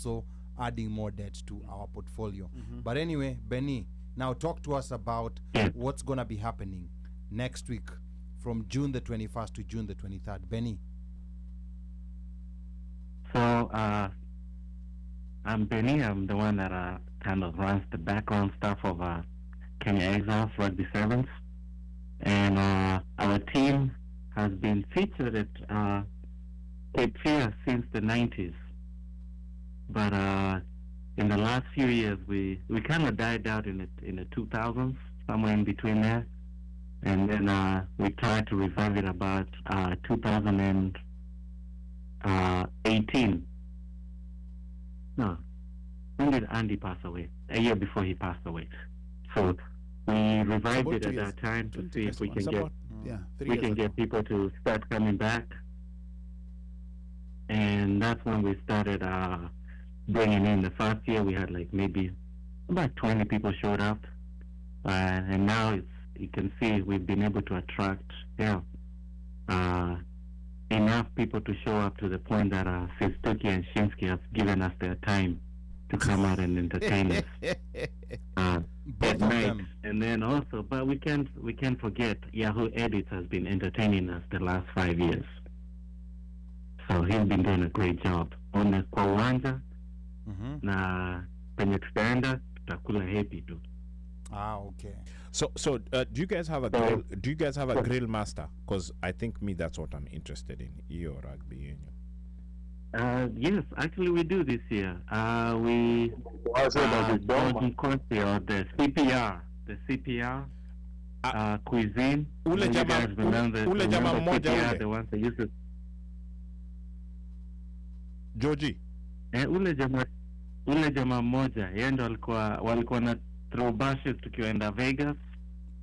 also adding more debt to our portfolio. But anyway, Benny, now talk to us about what's going to be happening next week from June the 21st to June the 23rd. Benny. So, I'm Benny. I'm the one that kind of runs the background stuff of Kenya Exiles Rugby Sevens. And our team has been featured at Cape Fear since the 90s. But in the last few years, we kind of died out in the 2000s, somewhere in between there. And then we tried to revive it about 2018. No, when did Andy pass away? A year before he passed away. So we revived it at that time to see if we can get people to start coming back. And that's when we started bringing in. The first year we had like maybe about 20 people showed up, and now you can see we've been able to attract enough people to show up to the point that Sistuki and Shinsky have given us their time to come out and entertain us at night. And then also, but we can't forget Yahoo Edits has been entertaining us the last 5 years. So he's been doing a great job on the kwa uwanja na penye tutaenda tutakula happy too. Okay. So do you guys have a grill? Do you guys have a grill master? Because I think that's what I'm interested in. EO rugby union. Yes, actually we do this year. We the CPR cuisine. Ule jama mmoja the ones that used to Georgie. Ule jama mmoja yeye ndo walikuwa na throw bashes tukienda Vegas.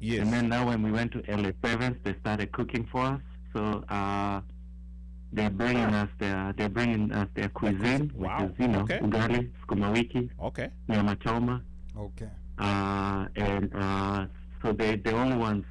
Yes. And then now when we went to LA Sevens, they started cooking for us. So they're bringing us their cuisine, wow. which is ugali, sukuma wiki, nyama choma. Okay. And so they're the only ones.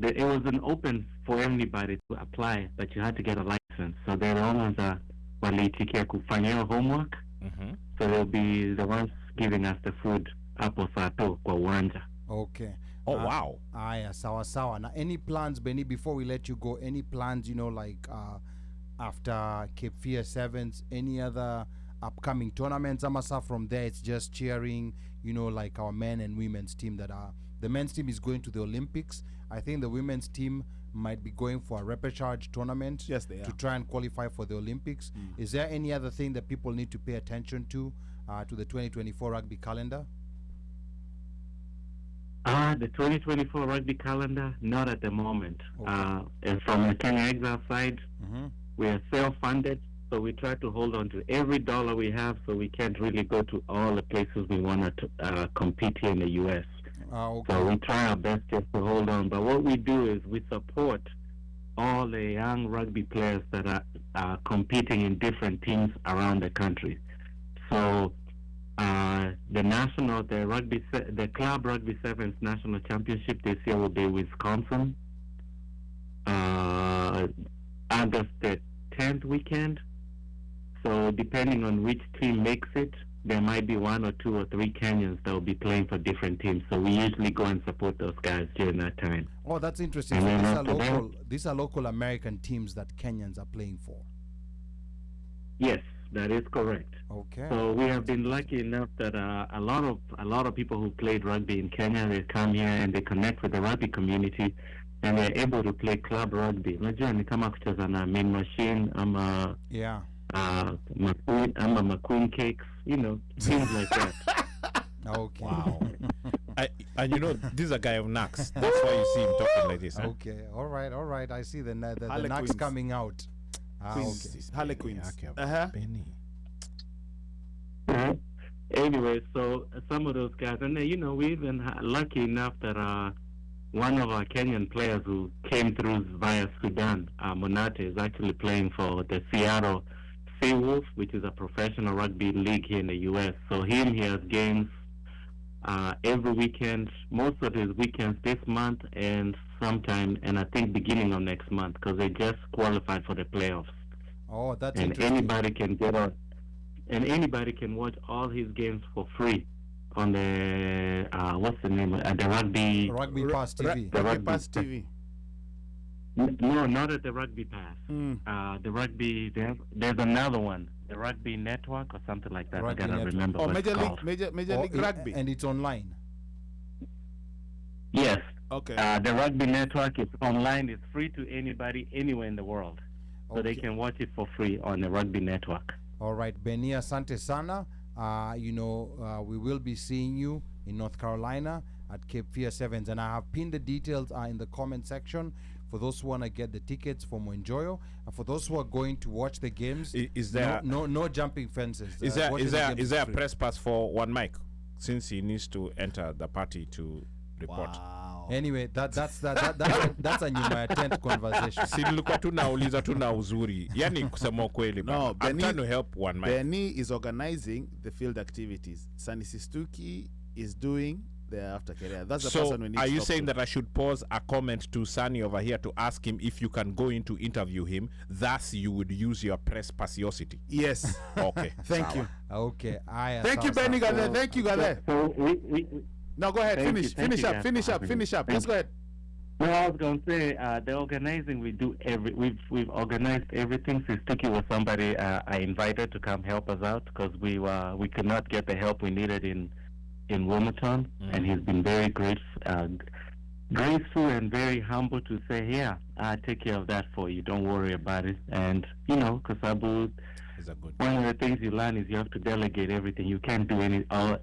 It wasn't open for anybody to apply, but you had to get a license. So they're the only ones that waliitikia kufanyia homework. So they'll be the ones giving us the food hapo saa tu kwa uwanja. Okay. Oh wow. Aya, sawa. Now, any plans, Benny, before we let you go? Any plans, like after Cape Fear Sevens, any other upcoming tournaments? Amasa, from there, it's just cheering, like our men and women's team the men's team is going to the Olympics. I think the women's team might be going for a repechage tournament. Yes, they are. To try and qualify for the Olympics. Is there any other thing that people need to pay attention to the 2024 rugby calendar? The 2024 rugby calendar, not at the moment. Okay. And from the Kenya Exile side, we are self-funded, so we try to hold on to every dollar we have, so we can't really go to all the places we want to compete here in the U.S. Okay. So we try our best just to hold on. But what we do is we support all the young rugby players that are competing in different teams around the country. So the Club Rugby Sevens National Championship this year will be Wisconsin, August the 10th weekend. So depending on which team makes it, there might be 1 or 2 or 3 Kenyans that will be playing for different teams. So we usually go and support those guys during that time. Oh, that's interesting. So these are local American teams that Kenyans are playing for. Yes, that is correct. Okay. So we have been lucky enough that a lot of people who played rugby in Kenya, they come here and they connect with the rugby community, and they're able to play club rugby. Unajua ni kama kucheza na Mean Machine, McQueen Cakes, things like that. Okay. Wow. And this is a guy of knacks. That's why you see him talking like this. Huh? Okay. All right. I see the knacks coming out. Okay. Harlequins. Benny. Anyway, so some of those guys, and then, we even lucky enough that one of our Kenyan players who came through via Sudan, Monate, is actually playing for the Seattle Seawolves, which is a professional rugby league here in the U.S. So he has games every weekend, most of his weekends this month and sometime, and I think beginning of next month, because they just qualified for the playoffs. Oh, that's and interesting. Anybody can get on. and anybody can watch all his games for free on the what's the name? The Rugby Pass TV. Rugby Pass TV. No, not at the Rugby Pass. The Rugby. There's another one, the Rugby Network or something like that. Rugby I gotta Network. remember. Oh, what it's called. Major League Rugby. And it's online. Yes. Okay. The Rugby Network is online. It's free to anybody, anywhere in the world. So they can watch it for free on the Rugby Network. All right, Benny, asante sana. We will be seeing you in North Carolina at Cape Fear Sevens, and I have pinned the details in the comment section for those who want to get the tickets for Moenjoyo, and for those who are going to watch the games. Is there no jumping fences? Is there a press pass for One Mic, since he needs to enter the party to report? Wow. Anyway, that's a Nyuma tent conversation. Si nilikuwa tu nauliza tu na uzuri. Yani kusema ukweli. No, I'm trying to help One Mic. Benny is organizing the field activities. Sani Sistuki is doing the aftercare. That's the person we need. Are you saying that I should pause a comment to Sunny over here to ask him if you can go in to interview him? Thus, you would use your press passiosity. Yes. Okay. Thank you. Okay. Thank you, Benny Gade. Thank you, Gade. So we No, go ahead. Finish up. Finish up. Let's go ahead. No, I was going to say the organizing we do we've organized everything. Sistuki was somebody I invited to come help us out because we could not get the help we needed in Wilmington, and he's been very graceful and very humble to say, "Yeah, I'll take care of that for you. Don't worry about it." And Kasabu, one of the things you learn is you have to delegate everything. You can't do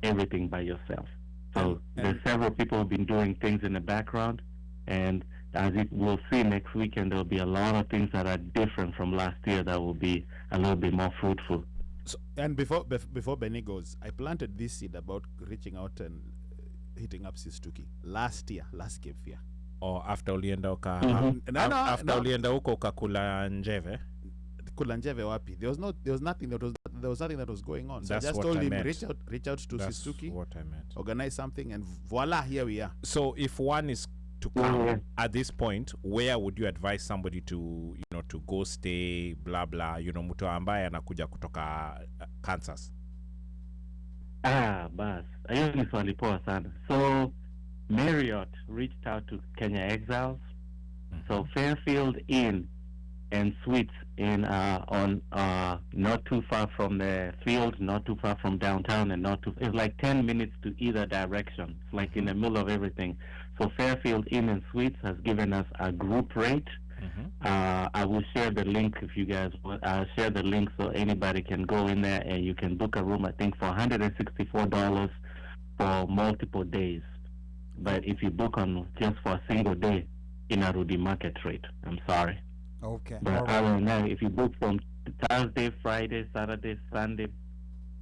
everything by yourself. So there's several people who've been doing things in the background, and as we'll see next weekend, there'll be a lot of things that are different from last year that will be a little bit more fruitful. So, and before Benny goes, I planted this seed about reaching out and hitting up Sistuki last Cape Fear. Or after ulienda uka ulienda huko ukakula njeve. Kula njeve wapi? There was nothing that was going on. So That's I just what told I him meant. reach out to That's Sistuki, what I meant. organize something, and voila, here we are. So if one is to come at this point, where would you advise somebody to to go stay, blah blah, mtu ambaye anakuja kutoka Kansas? Bas. Hiyo ni swali poa sana. So Marriott reached out to Kenya Exiles. So Fairfield Inn and Suites in not too far from the field, not too far from downtown, and it's like 10 minutes to either direction. It's like in the middle of everything. So Fairfield Inn and Suites has given us a group rate. I will share the link if you guys want. I'll share the link so anybody can go in there and you can book a room, I think, for $164 for multiple days. But if you book on just for a single day, inarudi market rate. I'm sorry. Okay. But I don't know, if you book from Thursday, Friday, Saturday, Sunday,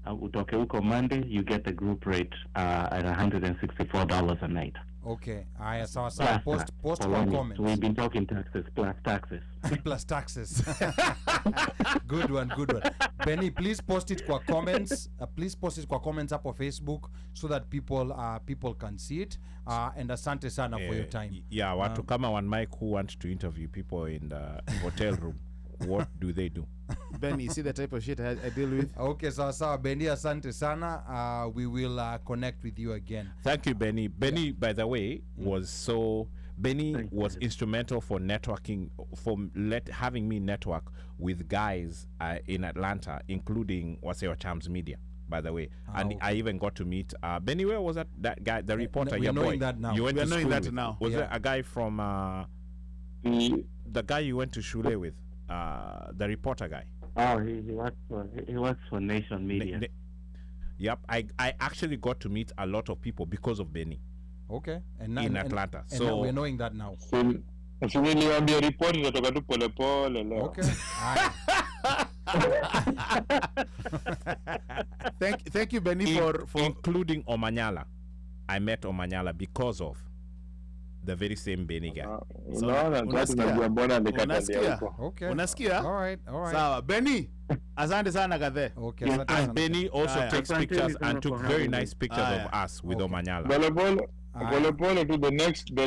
utoke huko Monday, you get the group rate at $164 a night. Okay. So post for comments. So we've been talking taxes plus taxes. Plus taxes. Good one. Benny, please post it kwa comments. Please post it kwa comments up on Facebook so that people can see it. And asante sana for your time. Yeah, watu kama One Mic who want to interview people in the hotel room, what do they do? Benny, you see the type of shit I deal with? Okay, so Benny, asante sana. We will connect with you again. Thank you, Benny. Benny, by the way, was instrumental for networking, for having me network with guys in Atlanta, including Waseo Chams Media, by the way. And I even got to meet Benny. Where was that guy, the reporter? We're knowing that now. You went We're to knowing school that with? now. Was there a guy from the guy you went to Shule with? The reporter guy. Oh, he works for Nation Media. Yep, I actually got to meet a lot of people because of Benny. Okay. In Atlanta. And So we're knowing that now. Niliwaambia report itatoka tu polepole leo. Okay. Thank you, Benny, for including Omanyala. I met Omanyala because of the very same Benny guy. unasikia? Okay. Unasikia? All right. Sawa. Benny, asante sana Gathe. Okay. And Benny also takes Asante pictures sana and took for very having nice pictures Okay. of us with Omanyala. Polepole tu the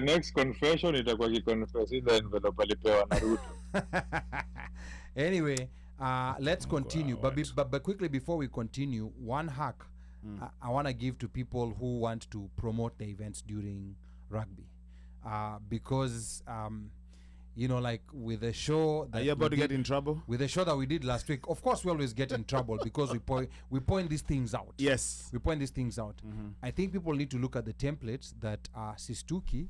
next confession itakuwa kiconfess ile envelope alipewa na Ruto. Anyway, Let's continue. But quickly before we continue, one hack I want to give to people who want to promote the events during rugby, because like with the show that are you about to get in trouble? With the show that we did last week, of course we always get in trouble because we point these things out. Yes, we point these things out. I think people need to look at the templates that Sistuki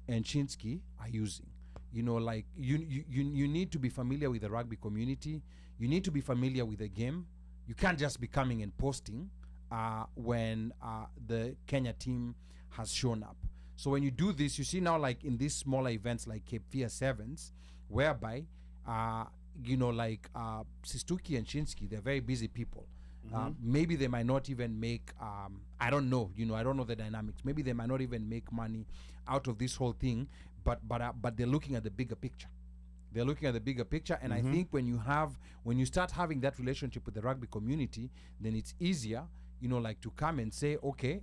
and Shinsky are using. You need to be familiar with the rugby community. You need to be familiar with the game. You can't just be coming and posting when the Kenya team has shown up. So when you do this, you see now, like in these smaller events like Cape Fear Sevens, whereby Sistuki and Shinsky, they're very busy people. Maybe they might not even make I don't know the dynamics. Maybe they might not even make money out of this whole thing, but they're looking at the bigger picture. They're looking at the bigger picture, and I think when you start having that relationship with the rugby community, then it's easier, to come and say, okay,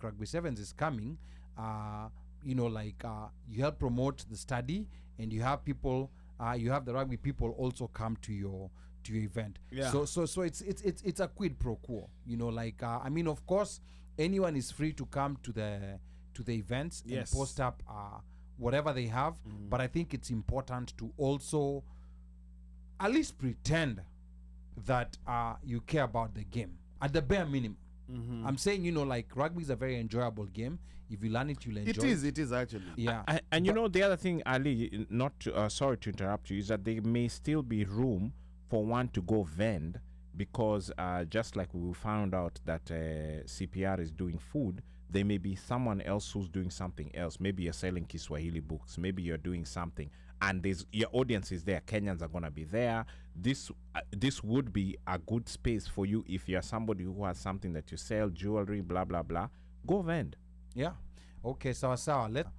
Rugby Sevens is coming, you help promote the study, and you have people, you have the rugby people also come to your event. Yeah. So it's a quid pro quo. Of course, anyone is free to come to the events and post up whatever they have, but I think it's important to also at least pretend that you care about the game at the bare minimum. I'm saying, rugby is a very enjoyable game. If you learn it, you'll enjoy it. It is actually. Yeah. And the other thing, Ali, not to, sorry to interrupt you, is that there may still be room for one to go vend, because just like we found out that CPR is doing food, there may be someone else who's doing something else. Maybe you're selling Kiswahili books. Maybe you're doing something, and your audience is there. Kenyans are going to be there. This would be a good space for you if you're somebody who has something that you sell, jewelry, blah, blah, blah. Go vend. Yeah. Okay, sawa. Let's